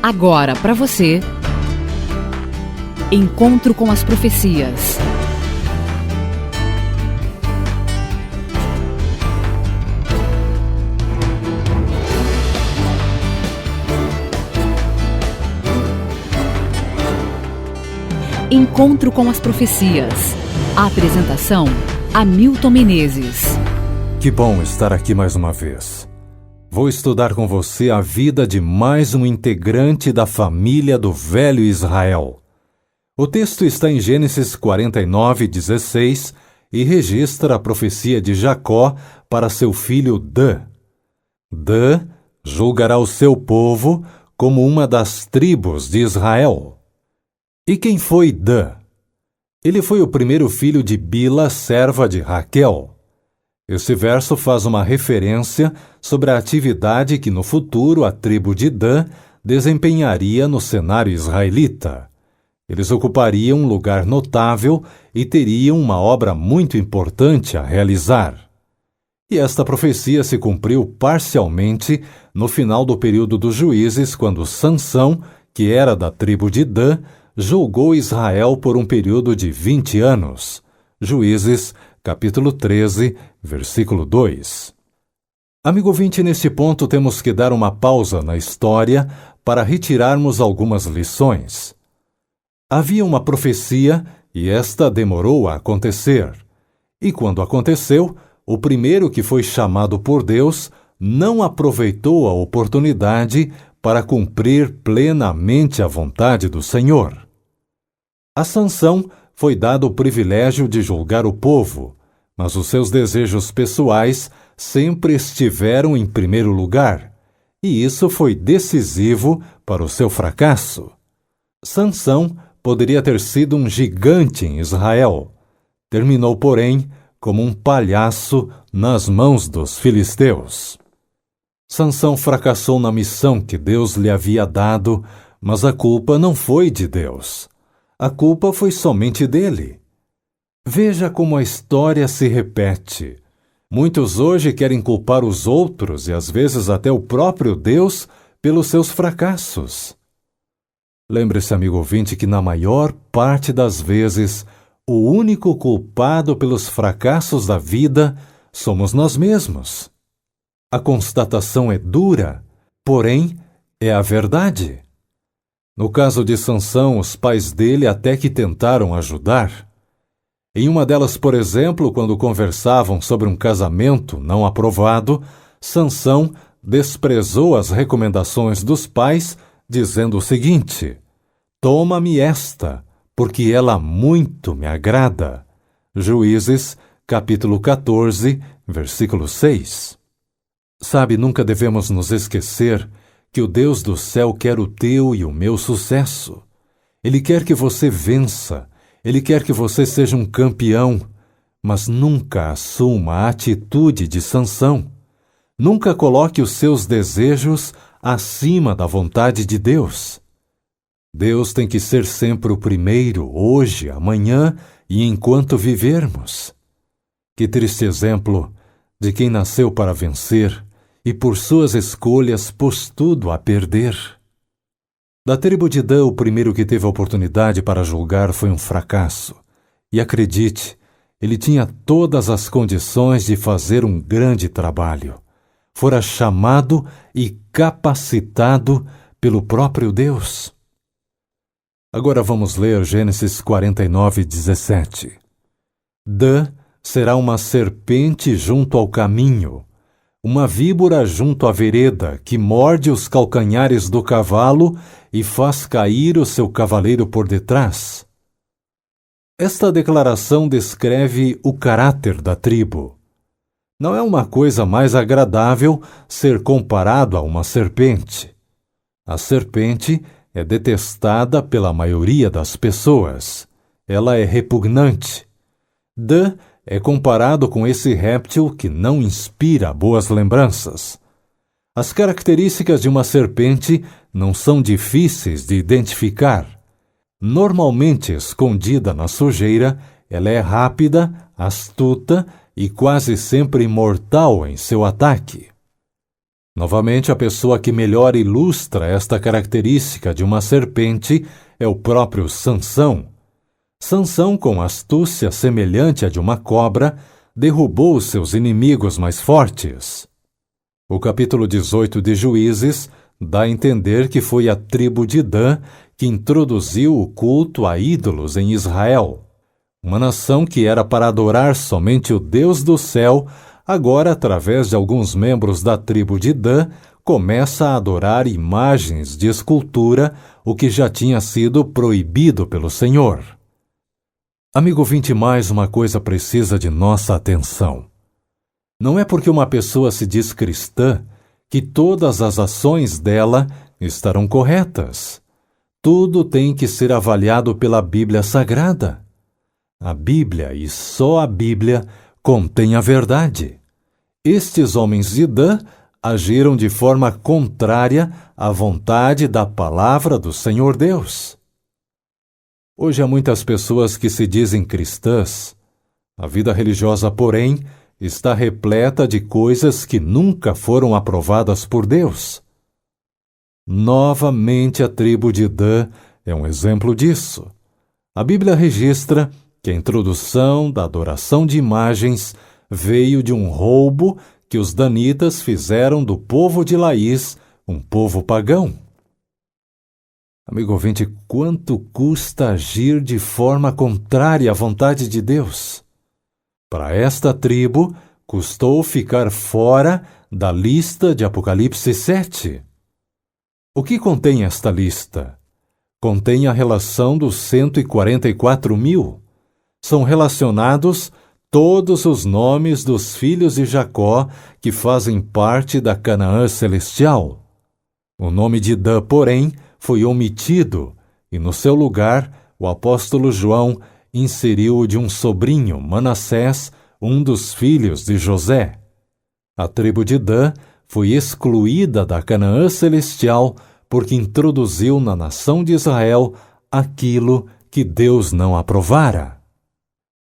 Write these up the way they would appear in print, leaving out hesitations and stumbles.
Agora para você, Encontro com as Profecias. Encontro com as Profecias. A apresentação: Hamilton Menezes. Que bom estar aqui mais uma vez. Vou estudar com você a vida de mais um integrante da família do velho Israel. O texto está em Gênesis 49:16 e registra a profecia de Jacó para seu filho Dan. Dan julgará o seu povo como uma das tribos de Israel. E quem foi Dan? Ele foi o primeiro filho de Bila, serva de Raquel. Esse verso faz uma referência sobre a atividade que no futuro a tribo de Dan desempenharia no cenário israelita. Eles ocupariam um lugar notável e teriam uma obra muito importante a realizar. E esta profecia se cumpriu parcialmente no final do período dos juízes, quando Sansão, que era da tribo de Dan, julgou Israel por um período de 20 anos. Juízes, capítulo 13, versículo 2. Amigo ouvinte, neste ponto temos que dar uma pausa na história para retirarmos algumas lições. Havia uma profecia e esta demorou a acontecer. E quando aconteceu, o primeiro que foi chamado por Deus não aproveitou a oportunidade para cumprir plenamente a vontade do Senhor. A Sansão foi dado o privilégio de julgar o povo, mas os seus desejos pessoais sempre estiveram em primeiro lugar, e isso foi decisivo para o seu fracasso. Sansão poderia ter sido um gigante em Israel. Terminou, porém, como um palhaço nas mãos dos filisteus. Sansão fracassou na missão que Deus lhe havia dado, mas a culpa não foi de Deus. A culpa foi somente dele. Veja como a história se repete. Muitos hoje querem culpar os outros e às vezes até o próprio Deus pelos seus fracassos. Lembre-se, amigo ouvinte, que na maior parte das vezes, o único culpado pelos fracassos da vida somos nós mesmos. A constatação é dura, porém é a verdade. No caso de Sansão, os pais dele até que tentaram ajudar. Em uma delas, por exemplo, quando conversavam sobre um casamento não aprovado, Sansão desprezou as recomendações dos pais, dizendo o seguinte: "Toma-me esta, porque ela muito me agrada." Juízes, capítulo 14, versículo 6. Sabe, nunca devemos nos esquecer que o Deus do céu quer o teu e o meu sucesso. Ele quer que você vença, Ele quer que você seja um campeão, mas nunca assuma a atitude de Sansão. Nunca coloque os seus desejos acima da vontade de Deus. Deus tem que ser sempre o primeiro, hoje, amanhã e enquanto vivermos. Que triste exemplo de quem nasceu para vencer e por suas escolhas pôs tudo a perder. Da tribo de Dan, o primeiro que teve a oportunidade para julgar foi um fracasso. E acredite, ele tinha todas as condições de fazer um grande trabalho. Fora chamado e capacitado pelo próprio Deus. Agora vamos ler Gênesis 49:17. Dan será uma serpente junto ao caminho, uma víbora junto à vereda, que morde os calcanhares do cavalo e faz cair o seu cavaleiro por detrás. Esta declaração descreve o caráter da tribo. Não é uma coisa mais agradável ser comparado a uma serpente. A serpente é detestada pela maioria das pessoas. Ela é repugnante. Dan é comparado com esse réptil que não inspira boas lembranças. As características de uma serpente não são difíceis de identificar. Normalmente escondida na sujeira, ela é rápida, astuta e quase sempre mortal em seu ataque. Novamente, a pessoa que melhor ilustra esta característica de uma serpente é o próprio Sansão. Sansão, com astúcia semelhante à de uma cobra, derrubou os seus inimigos mais fortes. O capítulo 18 de Juízes dá a entender que foi a tribo de Dan que introduziu o culto a ídolos em Israel. Uma nação que era para adorar somente o Deus do céu, agora, através de alguns membros da tribo de Dan, começa a adorar imagens de escultura, o que já tinha sido proibido pelo Senhor. Amigo ouvinte, mais uma coisa precisa de nossa atenção. Não é porque uma pessoa se diz cristã que todas as ações dela estarão corretas. Tudo tem que ser avaliado pela Bíblia Sagrada. A Bíblia, e só a Bíblia, contém a verdade. Estes homens de Dan agiram de forma contrária à vontade da palavra do Senhor Deus. Hoje há muitas pessoas que se dizem cristãs. A vida religiosa, porém, está repleta de coisas que nunca foram aprovadas por Deus. Novamente, a tribo de Dan é um exemplo disso. A Bíblia registra que a introdução da adoração de imagens veio de um roubo que os danitas fizeram do povo de Laís, um povo pagão. Amigo ouvinte, quanto custa agir de forma contrária à vontade de Deus? Para esta tribo, custou ficar fora da lista de Apocalipse 7. O que contém esta lista? Contém a relação dos 144.000. São relacionados todos os nomes dos filhos de Jacó que fazem parte da Canaã celestial. O nome de Dan, porém, foi omitido, e no seu lugar, o apóstolo João inseriu o de um sobrinho, Manassés, um dos filhos de José. A tribo de Dan foi excluída da Canaã celestial porque introduziu na nação de Israel aquilo que Deus não aprovara.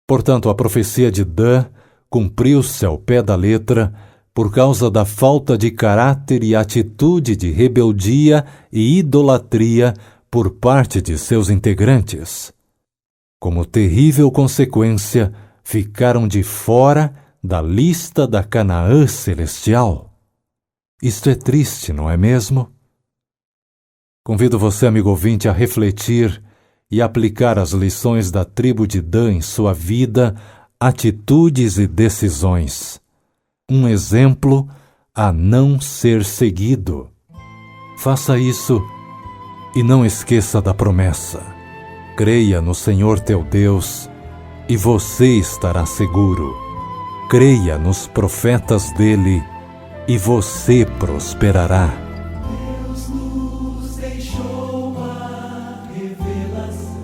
Portanto, a profecia de Dan cumpriu-se ao pé da letra por causa da falta de caráter e atitude de rebeldia e idolatria por parte de seus integrantes. Como terrível consequência, ficaram de fora da lista da Canaã celestial. Isto é triste, não é mesmo? Convido você, amigo ouvinte, a refletir e aplicar as lições da tribo de Dan em sua vida, atitudes e decisões. Um exemplo a não ser seguido. Faça isso e não esqueça da promessa. Creia no Senhor teu Deus e você estará seguro. Creia nos profetas dele e você prosperará. Deus nos deixou a revelação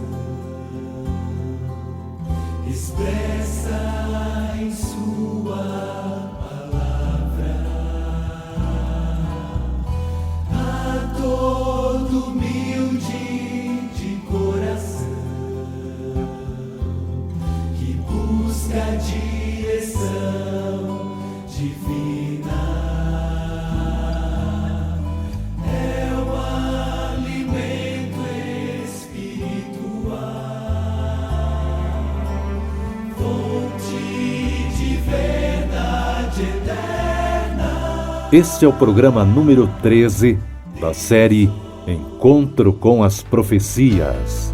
expressa em sua palavra a todo humilde de coração que busca a direção divina. É o alimento espiritual, fonte de verdade eterna. Este é o programa número 13 da série Encontro com as Profecias.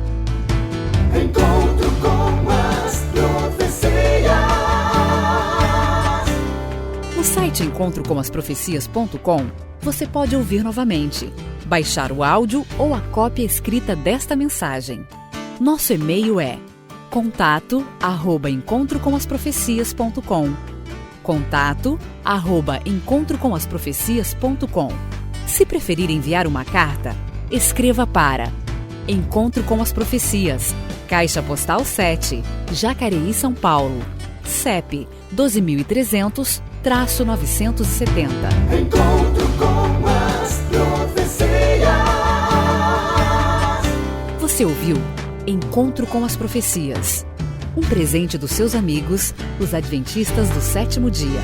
Encontro com as profecias. No site encontrocomasprofecias.com, você pode ouvir novamente, baixar o áudio ou a cópia escrita desta mensagem. Nosso e-mail é contato@encontrocomasprofecias.com. contato@encontrocomasprofecias.com. Se preferir enviar uma carta, escreva para Encontro com as Profecias, Caixa Postal 7, Jacareí, São Paulo, CEP 12.300-970. Encontro com as profecias. Você ouviu Encontro com as Profecias, um presente dos seus amigos, os Adventistas do Sétimo Dia.